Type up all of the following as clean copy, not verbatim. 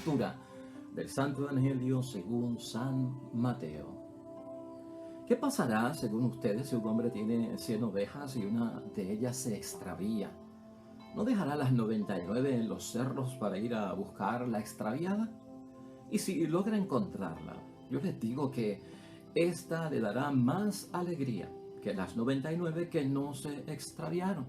Lectura del Santo Evangelio según San Mateo. ¿Qué pasará, según ustedes, si un hombre tiene 100 ovejas y una de ellas se extravía? ¿No dejará las 99 en los cerros para ir a buscar la extraviada? Y si logra encontrarla, yo les digo que esta le dará más alegría que las 99 que no se extraviaron.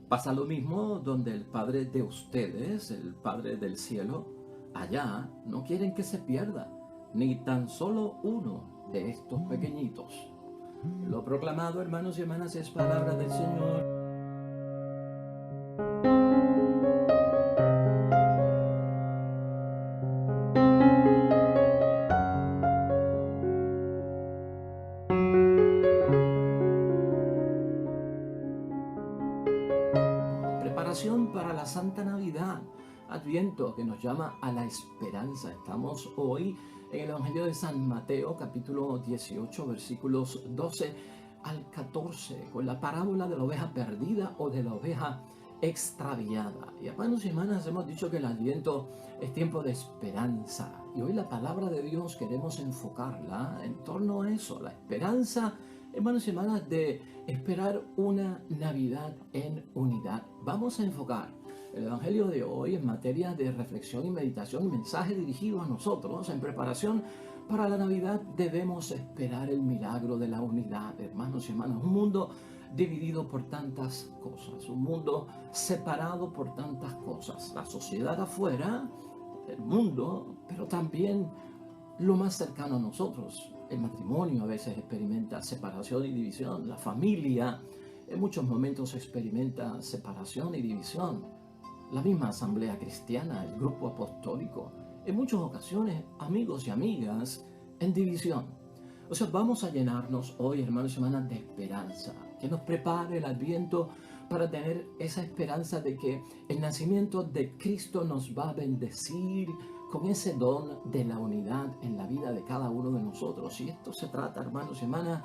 Pasa lo mismo donde el Padre de ustedes, el Padre del cielo, allá no quieren que se pierda ni tan solo uno de estos pequeñitos. Lo proclamado, hermanos y hermanas, es palabra del Señor. Preparación para la Santa Navidad, Adviento, que nos llama a la esperanza. Estamos hoy en el Evangelio de San Mateo, capítulo 18, versículos 12 al 14, con la parábola de la oveja perdida o de la oveja extraviada. Y hermanos y hermanas, hemos dicho que el Adviento es tiempo de esperanza. Y hoy la palabra de Dios queremos enfocarla en torno a eso, la esperanza, hermanos y hermanas, de esperar una Navidad en unidad. Vamos a enfocar el Evangelio de hoy en materia de reflexión y meditación y mensaje dirigido a nosotros. En preparación para la Navidad debemos esperar el milagro de la unidad, hermanos y hermanas. Un mundo dividido por tantas cosas, un mundo separado por tantas cosas. La sociedad afuera, el mundo, pero también lo más cercano a nosotros. El matrimonio a veces experimenta separación y división. La familia en muchos momentos experimenta separación y división. La misma asamblea cristiana, el grupo apostólico, en muchas ocasiones amigos y amigas en división. O sea, vamos a llenarnos hoy, hermanos y hermanas, de esperanza, que nos prepare el Adviento para tener esa esperanza de que el nacimiento de Cristo nos va a bendecir con ese don de la unidad en la vida de cada uno de nosotros. Y esto se trata, hermanos y hermanas,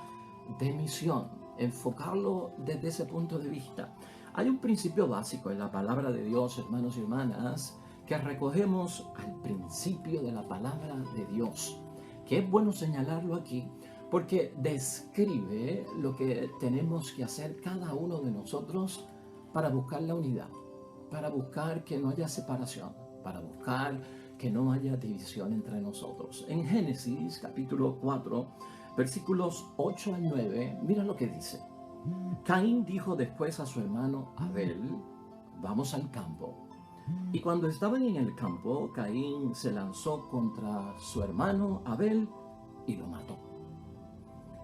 de misión, enfocarlo desde ese punto de vista. Hay un principio básico en la palabra de Dios, hermanos y hermanas, que recogemos al principio de la palabra de Dios, que es bueno señalarlo aquí, porque describe lo que tenemos que hacer cada uno de nosotros para buscar la unidad, para buscar que no haya separación, para buscar que no haya división entre nosotros. En Génesis capítulo 4, versículos 8 al 9, mira lo que dice. Caín dijo después a su hermano Abel, vamos al campo. Y cuando estaban en el campo, Caín se lanzó contra su hermano Abel y lo mató.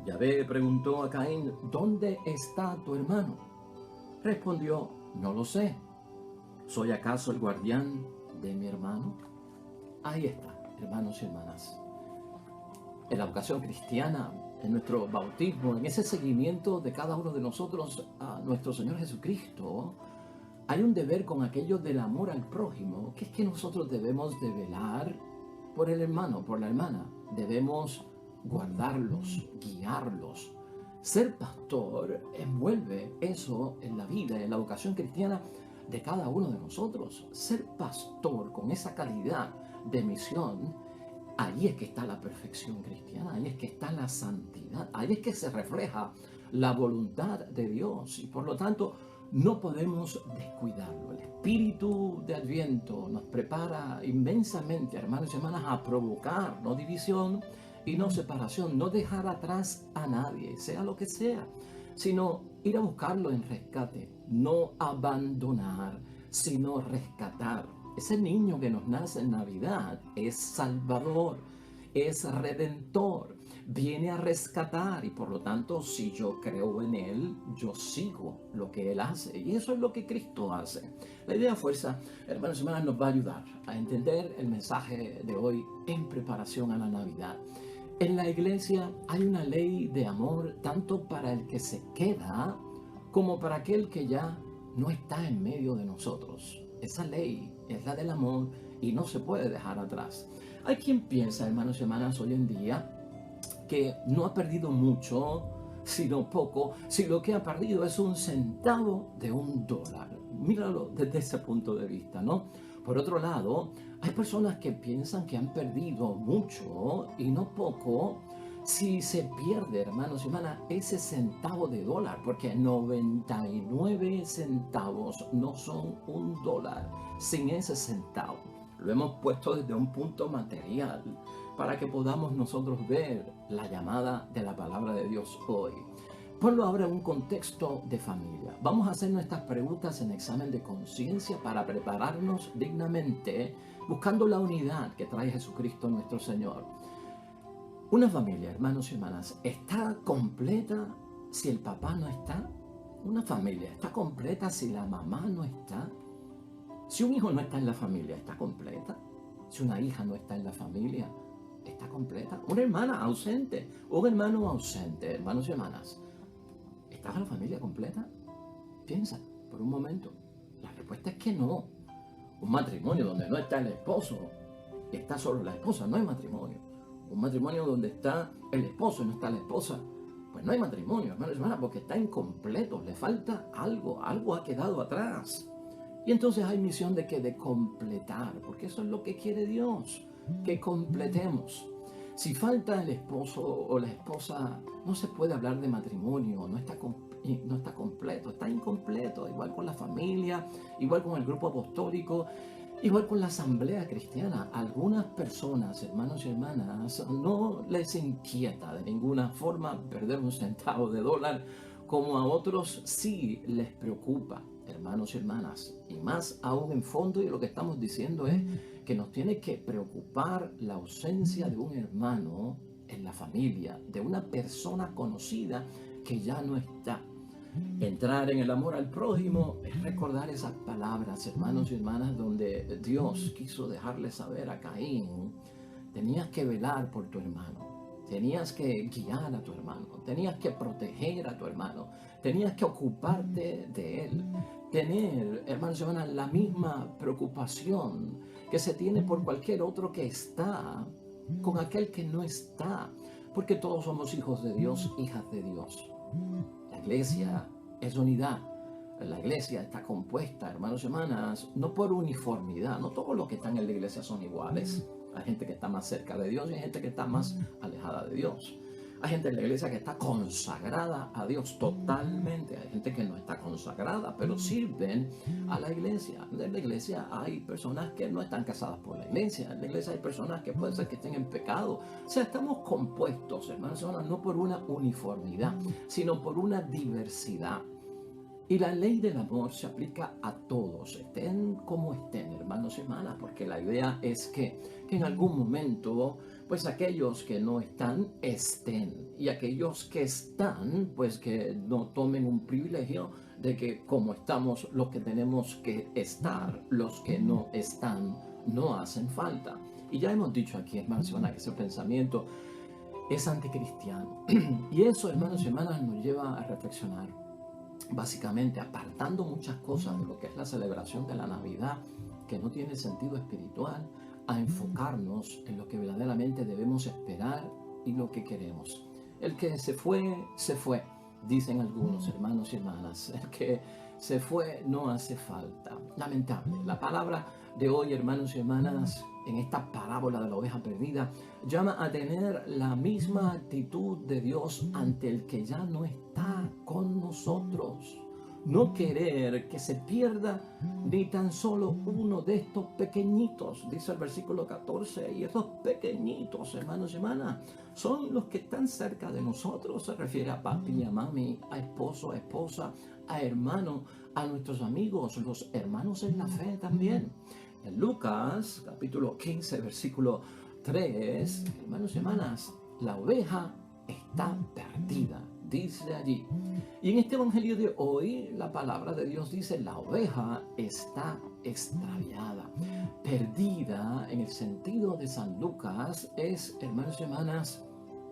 Yahvé preguntó a Caín, ¿dónde está tu hermano? Respondió, no lo sé. ¿Soy acaso el guardián de mi hermano? Ahí está, hermanos y hermanas. En la vocación cristiana, en nuestro bautismo, en ese seguimiento de cada uno de nosotros a nuestro Señor Jesucristo, hay un deber con aquello del amor al prójimo, que es que nosotros debemos de velar por el hermano, por la hermana. Debemos guardarlos, guiarlos. Ser pastor envuelve eso en la vida, en la vocación cristiana de cada uno de nosotros. Ser pastor con esa calidad de misión, ahí es que está la perfección cristiana, ahí es que está la santidad, ahí es que se refleja la voluntad de Dios y por lo tanto no podemos descuidarlo. El espíritu de Adviento nos prepara inmensamente, hermanos y hermanas, a provocar no división y no separación, no dejar atrás a nadie, sea lo que sea, sino ir a buscarlo en rescate, no abandonar, sino rescatar. Ese niño que nos nace en Navidad es salvador, es redentor, viene a rescatar y por lo tanto si yo creo en Él, yo sigo lo que Él hace y eso es lo que Cristo hace. La idea fuerza, hermanos y hermanas, nos va a ayudar a entender el mensaje de hoy en preparación a la Navidad. En la iglesia hay una ley de amor tanto para el que se queda como para aquel que ya no está en medio de nosotros. Esa ley es la del amor y no se puede dejar atrás. Hay quien piensa, hermanos y hermanas, hoy en día que no ha perdido mucho, sino poco, si lo que ha perdido es un centavo de $1. Míralo desde ese punto de vista, ¿no? Por otro lado, hay personas que piensan que han perdido mucho y no poco si se pierde, hermanos y hermanas, ese centavo de dólar, porque 99 centavos no son $1 sin ese centavo. Lo hemos puesto desde un punto material para que podamos nosotros ver la llamada de la palabra de Dios hoy. Ponlo ahora en un contexto de familia. Vamos a hacer nuestras preguntas en examen de conciencia para prepararnos dignamente, buscando la unidad que trae Jesucristo nuestro Señor. Una familia, hermanos y hermanas, ¿está completa si el papá no está? Una familia está completa si la mamá no está. Si un hijo no está en la familia, ¿está completa? Si una hija no está en la familia, ¿está completa? Una hermana ausente, un hermano ausente, hermanos y hermanas, ¿está la familia completa? Piensa por un momento. La respuesta es que no. Un matrimonio donde no está el esposo, está solo la esposa, no hay matrimonio. Un matrimonio donde está el esposo y no está la esposa, pues no hay matrimonio, hermanos y hermanas, porque está incompleto, le falta algo, algo ha quedado atrás. Y entonces hay misión de completar, porque eso es lo que quiere Dios, que completemos. Si falta el esposo o la esposa, no se puede hablar de matrimonio, no está completo, está incompleto, igual con la familia, igual con el grupo apostólico, igual con la asamblea cristiana. Algunas personas, hermanos y hermanas, no les inquieta de ninguna forma perder un centavo de dólar, como a otros sí les preocupa, hermanos y hermanas. Y más aún en fondo, y lo que estamos diciendo es que nos tiene que preocupar la ausencia de un hermano en la familia, de una persona conocida que ya no está. Entrar en el amor al prójimo es recordar esas palabras, hermanos y hermanas, donde Dios quiso dejarle saber a Caín: tenías que velar por tu hermano, tenías que guiar a tu hermano, tenías que proteger a tu hermano, tenías que ocuparte de él, tener, hermanos y hermanas, la misma preocupación que se tiene por cualquier otro que está con aquel que no está, porque todos somos hijos de Dios, hijas de Dios. La iglesia es unidad. La iglesia está compuesta, hermanos y hermanas, no por uniformidad. No todos los que están en la iglesia son iguales. Hay gente que está más cerca de Dios y hay gente que está más alejada de Dios. Hay gente en la iglesia que está consagrada a Dios totalmente. Hay gente que no está consagrada, pero sirven a la iglesia. En la iglesia hay personas que no están casadas por la iglesia. En la iglesia hay personas que puede ser que estén en pecado. O sea, estamos compuestos, hermanos y hermanas, no por una uniformidad, sino por una diversidad. Y la ley del amor se aplica a todos, estén como estén, hermanos y hermanas, porque la idea es que en algún momento, pues aquellos que no están, estén. Y aquellos que están, pues que no tomen un privilegio de que como estamos los que tenemos que estar, los que no están, no hacen falta. Y ya hemos dicho aquí, hermanos y hermanas, que ese pensamiento es anticristiano. Y eso, hermanos y hermanas, nos lleva a reflexionar. Básicamente apartando muchas cosas de lo que es la celebración de la Navidad, que no tiene sentido espiritual, a enfocarnos en lo que verdaderamente debemos esperar y lo que queremos. El que se fue, dicen algunos hermanos y hermanas. El que se fue no hace falta. Lamentable. La palabra de hoy, hermanos y hermanas, en esta parábola de la oveja perdida, llama a tener la misma actitud de Dios ante el que ya no está con nosotros. No querer que se pierda ni tan solo uno de estos pequeñitos, dice el versículo 14, y estos pequeñitos, hermanos y hermanas, son los que están cerca de nosotros. Se refiere a papi, a mami, a esposo, a esposa, a hermano, a nuestros amigos, los hermanos en la fe también. En Lucas, capítulo 15, versículo 3, hermanos y hermanas, la oveja está perdida, dice allí. Y en este evangelio de hoy, la palabra de Dios dice: la oveja está extraviada. Perdida, en el sentido de San Lucas, es, hermanos y hermanas,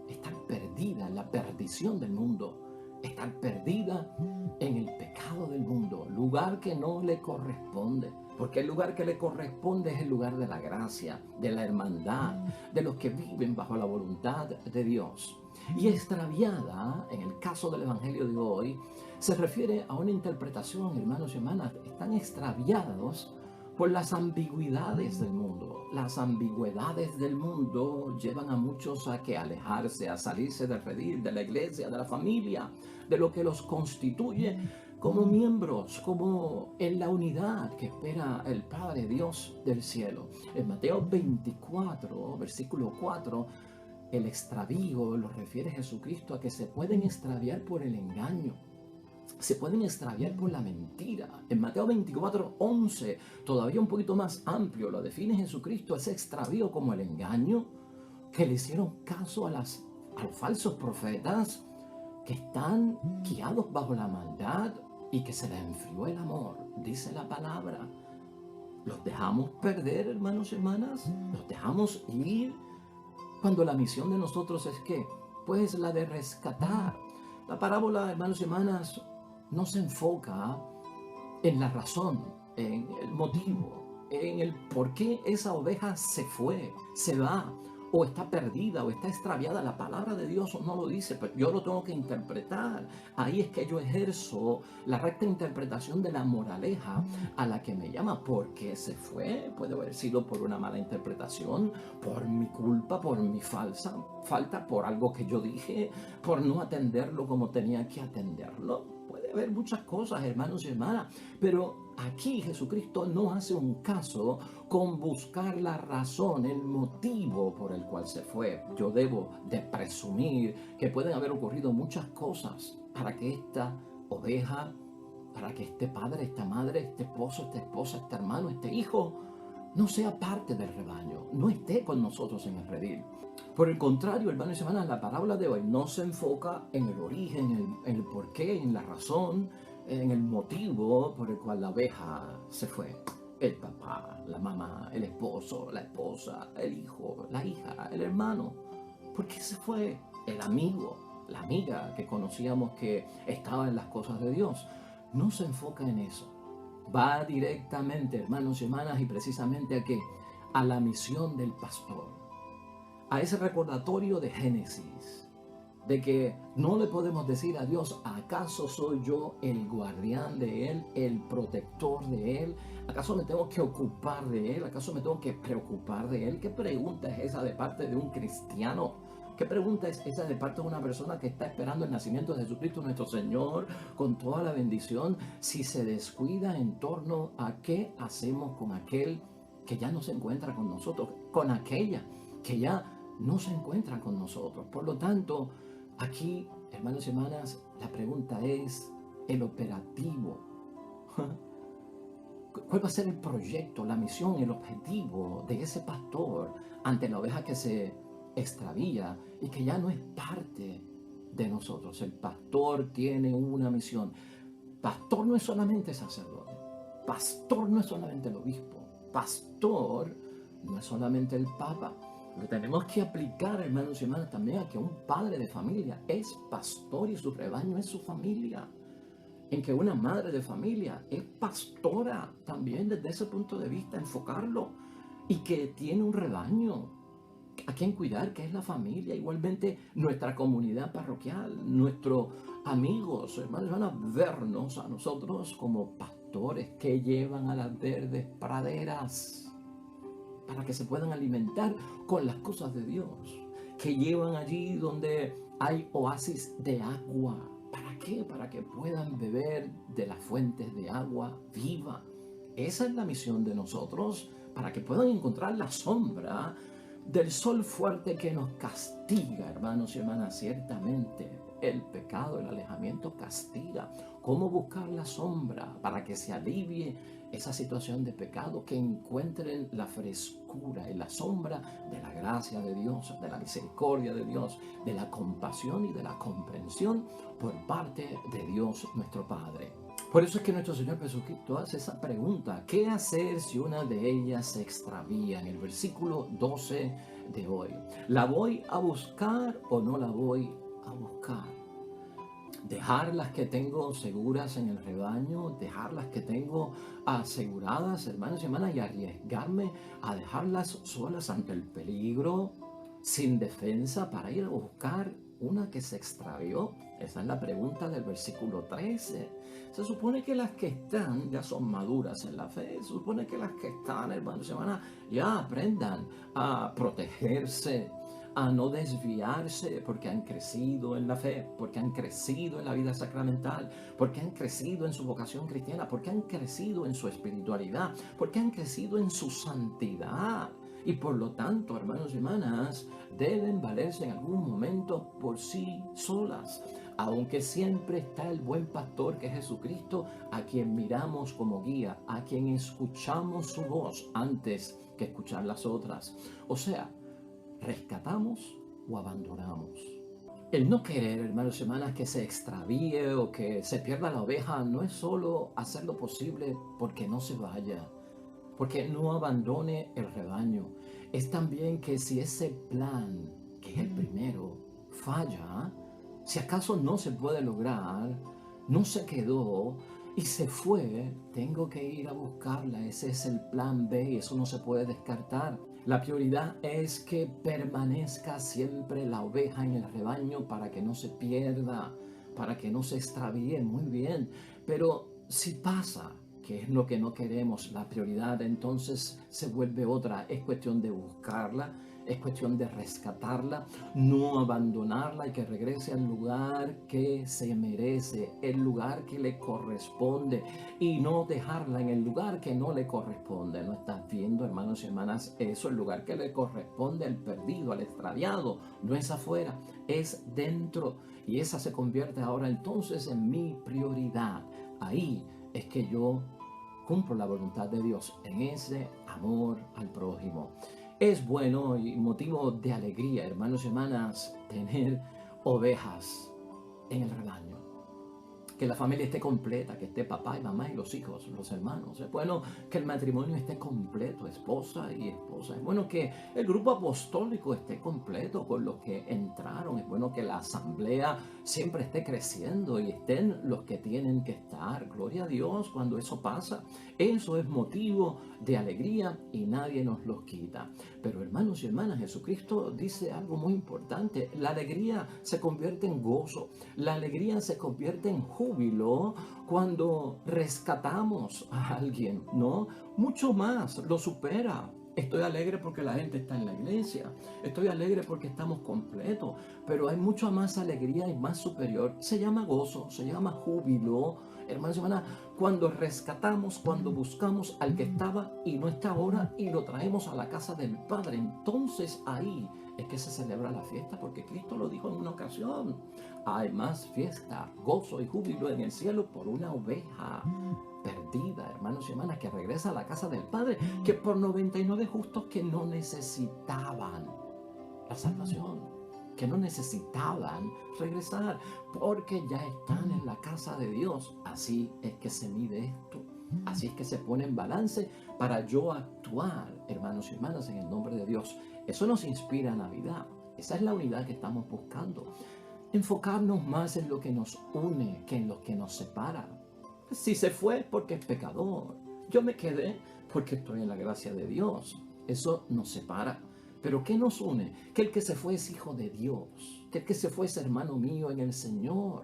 está perdida en la perdición del mundo. estar perdida en el pecado del mundo, lugar que no le corresponde. Porque el lugar que le corresponde es el lugar de la gracia, de la hermandad, de los que viven bajo la voluntad de Dios. Y extraviada, en el caso del Evangelio de hoy, se refiere a una interpretación, hermanos y hermanas, están extraviados por las ambigüedades del mundo. Las ambigüedades del mundo llevan a muchos a que alejarse, a salirse del redil, de la iglesia, de la familia, de lo que los constituye como miembros, como en la unidad que espera el Padre Dios del cielo. En Mateo 24, versículo 4, el extravío lo refiere Jesucristo a que se pueden extraviar por el engaño. Se pueden extraviar por la mentira. En Mateo 24, 11, todavía un poquito más amplio, lo define Jesucristo, ese extravío como el engaño, que le hicieron caso a los falsos profetas, que están guiados bajo la maldad y que se les enfrió el amor, dice la palabra. Los dejamos perder, hermanos y hermanas, los dejamos ir, cuando la misión de nosotros es que, pues la de rescatar. La parábola, hermanos y hermanas, no se enfoca en la razón, en el motivo, en el por qué esa oveja se fue, se va, o está perdida, o está extraviada. La palabra de Dios no lo dice, pero yo lo tengo que interpretar. Ahí es que yo ejerzo la recta interpretación de la moraleja a la que me llama. ¿Por qué se fue? Puede haber sido por una mala interpretación, por mi culpa, por mi falta, por algo que yo dije, por no atenderlo como tenía que atenderlo. Puede haber muchas cosas, hermanos y hermanas, pero aquí Jesucristo no hace un caso con buscar la razón, el motivo por el cual se fue. Yo debo de presumir que pueden haber ocurrido muchas cosas para que esta oveja, para que este padre, esta madre, este esposo, esta esposa, este hermano, este hijo, no sea parte del rebaño, no esté con nosotros en el redil. Por el contrario, hermanos y hermanas, la parábola de hoy no se enfoca en el origen, en el porqué, en la razón, en el motivo por el cual la oveja se fue. El papá, la mamá, el esposo, la esposa, el hijo, la hija, el hermano. ¿Por qué se fue? El amigo, la amiga que conocíamos que estaba en las cosas de Dios. No se enfoca en eso. Va directamente, hermanos y hermanas, y precisamente a qué? A la misión del pastor. A ese recordatorio de Génesis, de que no le podemos decir a Dios, ¿acaso soy yo el guardián de Él, el protector de Él? ¿Acaso me tengo que ocupar de Él? ¿Acaso me tengo que preocupar de Él? ¿Qué pregunta es esa de parte de un cristiano? ¿Qué pregunta es esa de parte de una persona que está esperando el nacimiento de Jesucristo nuestro Señor con toda la bendición, si se descuida en torno a qué hacemos con aquel que ya no se encuentra con nosotros, con aquella que ya no se encuentra con nosotros? Por lo tanto, aquí, hermanos y hermanas, la pregunta es el operativo. ¿Cuál va a ser el proyecto, la misión, el objetivo de ese pastor ante la oveja que se extravía y que ya no es parte de nosotros? El pastor tiene una misión. Pastor no es solamente sacerdote. Pastor no es solamente el obispo. Pastor no es solamente el papa. Lo tenemos que aplicar, hermanos y hermanas, también a que un padre de familia es pastor y su rebaño es su familia. En que una madre de familia es pastora también desde ese punto de vista, enfocarlo. Y que tiene un rebaño a quien cuidar, que es la familia. Igualmente nuestra comunidad parroquial, nuestros amigos, hermanos, van a vernos a nosotros como pastores que llevan a las verdes praderas para que se puedan alimentar con las cosas de Dios, que llevan allí donde hay oasis de agua. ¿Para qué? Para que puedan beber de las fuentes de agua viva. Esa es la misión de nosotros, para que puedan encontrar la sombra del sol fuerte que nos castiga, hermanos y hermanas. Ciertamente el pecado, el alejamiento castiga. ¿Cómo buscar la sombra para que se alivie esa situación de pecado? Que encuentren la frescura y la sombra de la gracia de Dios, de la misericordia de Dios, de la compasión y de la comprensión por parte de Dios nuestro Padre. Por eso es que nuestro Señor Jesucristo hace esa pregunta: ¿qué hacer si una de ellas se extravía? En el versículo 12 de hoy. ¿La voy a buscar o no la voy a buscar? dejar las que tengo seguras en el rebaño, dejar las que tengo aseguradas, hermanos y hermanas, y arriesgarme a dejarlas solas ante el peligro, sin defensa, para ir a buscar una que se extravió. Esa es la pregunta del versículo 13. Se supone que las que están ya son maduras en la fe. Se supone que las que están, hermanos y hermanas, ya aprendan a protegerse, a no desviarse, porque han crecido en la fe, porque han crecido en la vida sacramental, porque han crecido en su vocación cristiana, porque han crecido en su espiritualidad, porque han crecido en su santidad. Y por lo tanto, hermanos y hermanas, deben valerse en algún momento por sí solas. Aunque siempre está el buen pastor que es Jesucristo, a quien miramos como guía, a quien escuchamos su voz antes que escuchar las otras. O sea, rescatamos o abandonamos. El no querer, hermanos y hermanas, que se extravíe o que se pierda la oveja no es solo hacer lo posible porque no se vaya, porque no abandone el rebaño. Es también que si ese plan, que es el primero, falla, si acaso no se puede lograr, no se quedó y se fue, tengo que ir a buscarla. Ese es el plan B y eso no se puede descartar. La prioridad es que permanezca siempre la oveja en el rebaño para que no se pierda, para que no se extravíe. Muy bien, pero si pasa, que es lo que no queremos, la prioridad entonces se vuelve otra. Es cuestión de buscarla, es cuestión de rescatarla, no abandonarla y que regrese al lugar que se merece, el lugar que le corresponde, y no dejarla en el lugar que no le corresponde. ¿No estás viendo, hermanos y hermanas? Eso, el lugar que le corresponde al perdido, al extraviado, no es afuera, es dentro. Y esa se convierte ahora entonces en mi prioridad. Ahí es que yo cumplo la voluntad de Dios, en ese amor al prójimo. Es bueno y motivo de alegría, hermanos y hermanas, tener ovejas en el rebaño. Que la familia esté completa, que esté papá y mamá y los hijos, los hermanos. Es bueno que el matrimonio esté completo, esposa y esposa. Es bueno que el grupo apostólico esté completo con los que entraron. Es bueno que la asamblea siempre esté creciendo y estén los que tienen que estar. Gloria a Dios cuando eso pasa. Eso es motivo de alegría y nadie nos los quita. Pero hermanos y hermanas, Jesucristo dice algo muy importante. La alegría se convierte en gozo. La alegría se convierte en júbilo cuando rescatamos a alguien, ¿no? Mucho más, lo supera. Estoy alegre porque la gente está en la iglesia. Estoy alegre porque estamos completos. Pero hay mucha más alegría y más superior. Se llama gozo, se llama júbilo. Hermanos y hermanas, cuando rescatamos, cuando buscamos al que estaba y no está ahora y lo traemos a la casa del Padre, entonces ahí es que se celebra la fiesta, porque Cristo lo dijo en una ocasión. Hay más fiesta, gozo y júbilo en el cielo por una oveja perdida, hermanos y hermanas, que regresa a la casa del Padre, que por 99 justos que no necesitaban la salvación, que no necesitaban regresar, porque ya están en la casa de Dios. Así es que se mide esto. Así es que se pone en balance para yo actuar, hermanos y hermanas, en el nombre de Dios. Eso nos inspira a Navidad. Esa es la unidad que estamos buscando. Enfocarnos más en lo que nos une que en lo que nos separa. Si se fue es porque es pecador. Yo me quedé porque estoy en la gracia de Dios. Eso nos separa. Pero ¿qué nos une? Que el que se fue es hijo de Dios. Que el que se fue es hermano mío en el Señor.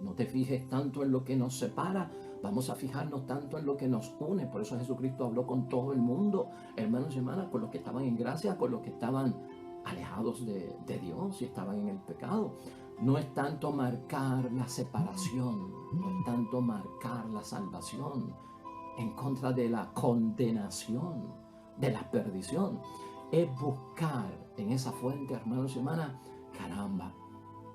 No te fijes tanto en lo que nos separa. Vamos a fijarnos tanto en lo que nos une. Por eso Jesucristo habló con todo el mundo, hermanos y hermanas, con los que estaban en gracia, con los que estaban alejados de Dios y estaban en el pecado. No es tanto marcar la separación, no es tanto marcar la salvación en contra de la condenación, de la perdición. Es buscar en esa fuente, hermanos y hermanas, caramba,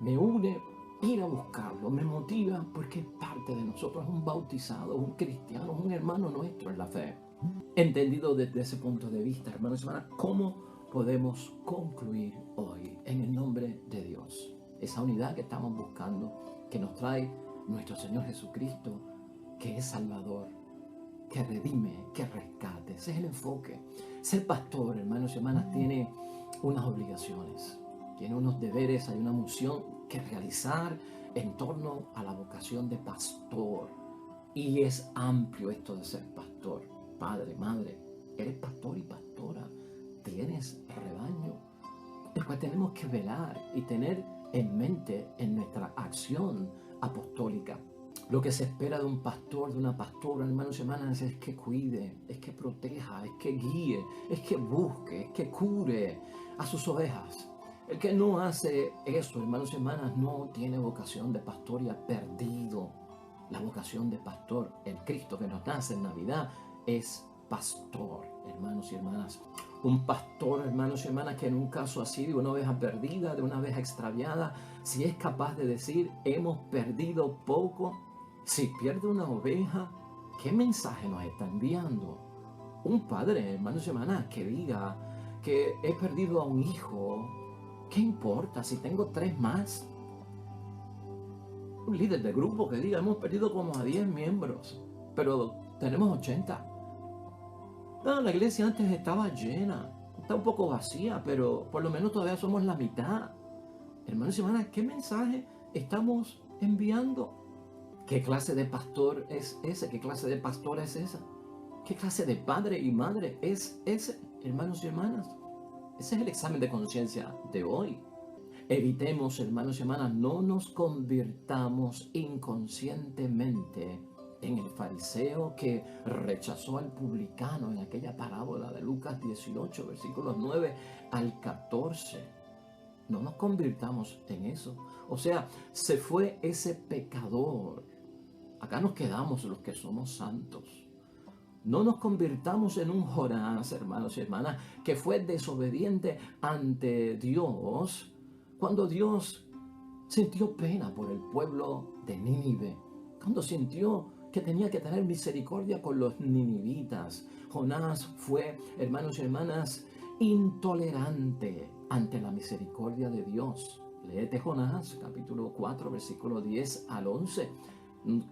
me une ir a buscarlo, me motiva porque es parte de nosotros, es un bautizado, un cristiano, un hermano nuestro en la fe. Entendido desde ese punto de vista, hermanos y hermanas, ¿cómo podemos concluir hoy en el nombre de Dios? Esa unidad que estamos buscando, que nos trae nuestro Señor Jesucristo, que es Salvador, que redime, que rescate. Ese es el enfoque. Ser pastor, hermanos y hermanas, tiene unas obligaciones. tiene unos deberes, hay una misión que realizar en torno a la vocación de pastor. Y es amplio esto de ser pastor. Padre, madre, eres pastor y pastora. Tienes rebaño, el cual tenemos que velar y tener en mente en nuestra acción apostólica. Lo que se espera de un pastor, de una pastora, hermanos y hermanas, es que cuide, es que proteja, es que guíe, es que busque, es que cure a sus ovejas. El que no hace eso, hermanos y hermanas, no tiene vocación de pastor y ha perdido la vocación de pastor. El Cristo que nos nace en Navidad es pastor, hermanos y hermanas. Un pastor, hermanos y hermanas, que en un caso así de una oveja perdida, de una oveja extraviada, si es capaz de decir, hemos perdido poco, si pierde una oveja, ¿qué mensaje nos está enviando? Un padre, hermanos y hermanas, que diga que he perdido a un hijo, ¿qué importa si tengo 3 más? Un líder de grupo que diga, hemos perdido como a 10 miembros, pero tenemos 80. No, la iglesia antes estaba llena, está un poco vacía, pero por lo menos todavía somos la mitad. Hermanos y hermanas, ¿qué mensaje estamos enviando? ¿Qué clase de pastor es ese? ¿Qué clase de pastora es esa? ¿Qué clase de padre y madre es ese, hermanos y hermanas? Ese es el examen de conciencia de hoy. Evitemos, hermanos y hermanas, no nos convirtamos inconscientemente en el fariseo que rechazó al publicano en aquella parábola de Lucas 18, versículos 9 al 14. No nos convirtamos en eso. O sea, se fue ese pecador. Acá nos quedamos los que somos santos. No nos convirtamos en un Jonás, hermanos y hermanas, que fue desobediente ante Dios cuando Dios sintió pena por el pueblo de Nínive, cuando sintió que tenía que tener misericordia con los ninivitas. Jonás fue, hermanos y hermanas, intolerante ante la misericordia de Dios. Léete Jonás, capítulo 4, versículo 10 al 11.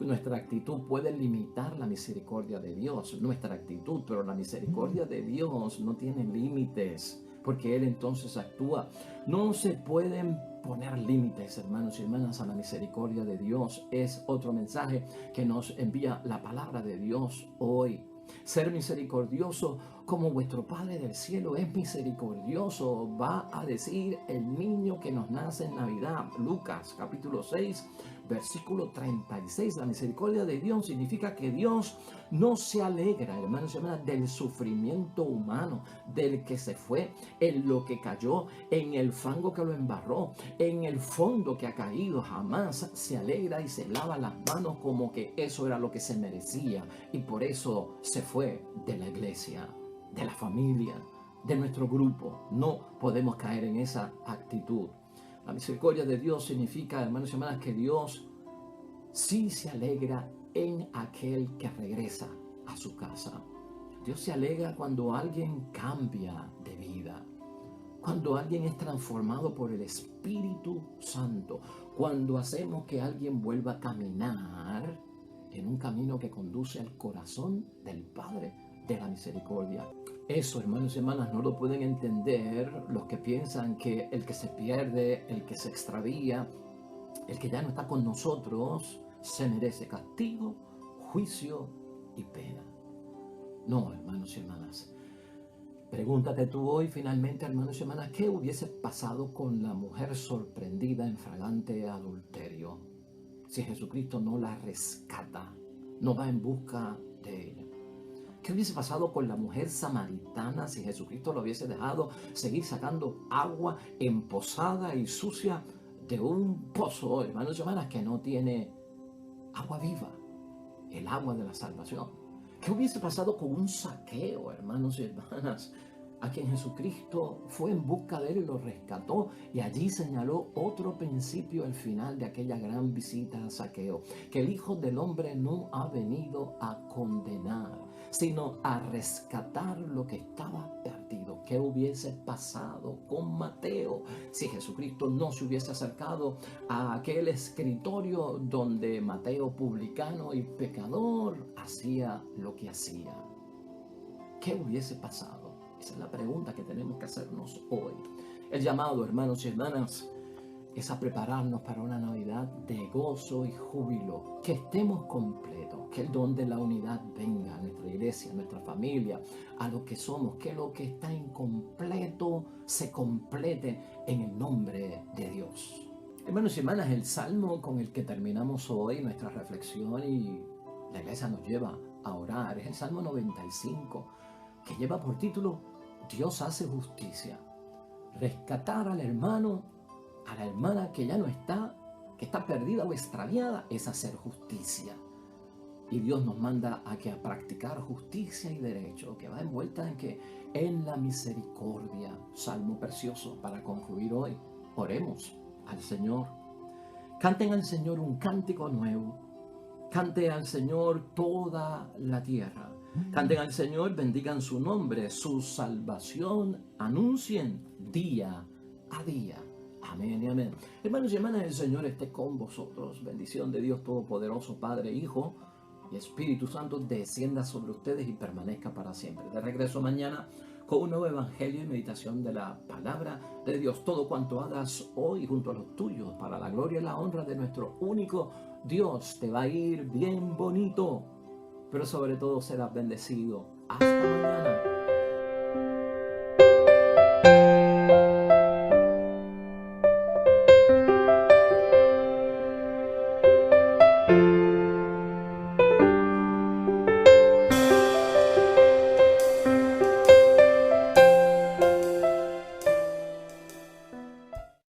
Nuestra actitud puede limitar la misericordia de Dios, nuestra actitud, pero la misericordia de Dios no tiene límites, porque Él entonces actúa. No se pueden poner límites, hermanos y hermanas, a la misericordia de Dios. Es otro mensaje que nos envía la palabra de Dios hoy. Ser misericordioso como vuestro Padre del cielo es misericordioso, va a decir el niño que nos nace en Navidad. Lucas capítulo 6, versículo 36. La misericordia de Dios significa que Dios no se alegra, hermanos y hermanas, del sufrimiento humano, del que se fue, en lo que cayó, en el fango que lo embarró, en el fondo que ha caído. Jamás se alegra y se lava las manos como que eso era lo que se merecía, y por eso se fue de la iglesia, de la familia, de nuestro grupo. No podemos caer en esa actitud. La misericordia de Dios significa, hermanos y hermanas, que Dios sí se alegra en aquel que regresa a su casa. Dios se alegra cuando alguien cambia de vida, cuando alguien es transformado por el Espíritu Santo, cuando hacemos que alguien vuelva a caminar en un camino que conduce al corazón del Padre de la misericordia. Eso, hermanos y hermanas, no lo pueden entender los que piensan que el que se pierde, el que se extravía, el que ya no está con nosotros, se merece castigo, juicio y pena. No, hermanos y hermanas. Pregúntate tú hoy finalmente, hermanos y hermanas, ¿qué hubiese pasado con la mujer sorprendida en flagrante adulterio si Jesucristo no la rescata, no va en busca de ella? ¿Qué hubiese pasado con la mujer samaritana si Jesucristo lo hubiese dejado seguir sacando agua emposada y sucia de un pozo, hermanos y hermanas, que no tiene agua viva, el agua de la salvación? ¿Qué hubiese pasado con un Zaqueo, hermanos y hermanas, a quien Jesucristo fue en busca de él y lo rescató, y allí señaló otro principio al final de aquella gran visita a Zaqueo, que el Hijo del Hombre no ha venido a condenar, sino a rescatar lo que estaba perdido? ¿Qué hubiese pasado con Mateo si Jesucristo no se hubiese acercado a aquel escritorio donde Mateo, publicano y pecador, hacía lo que hacía? ¿Qué hubiese pasado? Esa es la pregunta que tenemos que hacernos hoy. El llamado, hermanos y hermanas, es a prepararnos para una Navidad de gozo y júbilo, que estemos completos, que el don de la unidad venga a nuestra iglesia, a nuestra familia, a lo que somos, que lo que está incompleto se complete en el nombre de Dios. Hermanos y hermanas, el salmo con el que terminamos hoy nuestra reflexión y la iglesia nos lleva a orar es el Salmo 95, que lleva por título Dios hace justicia. Rescatar al hermano, a la hermana que ya no está, que está perdida o extraviada, es hacer justicia. Y Dios nos manda a practicar justicia y derecho, que va envuelta en la misericordia. Salmo precioso para concluir hoy. Oremos al Señor. Canten al Señor un cántico nuevo. Cante al Señor toda la tierra. Canten al Señor, bendigan su nombre, su salvación anuncien día a día. Amén y amén. Hermanos y hermanas, el Señor esté con vosotros. Bendición de Dios Todopoderoso, Padre, Hijo y Espíritu Santo, descienda sobre ustedes y permanezca para siempre. De regreso mañana con un nuevo evangelio y meditación de la palabra de Dios. Todo cuanto hagas hoy junto a los tuyos, para la gloria y la honra de nuestro único Dios, te va a ir bien bonito, pero sobre todo serás bendecido. Hasta mañana.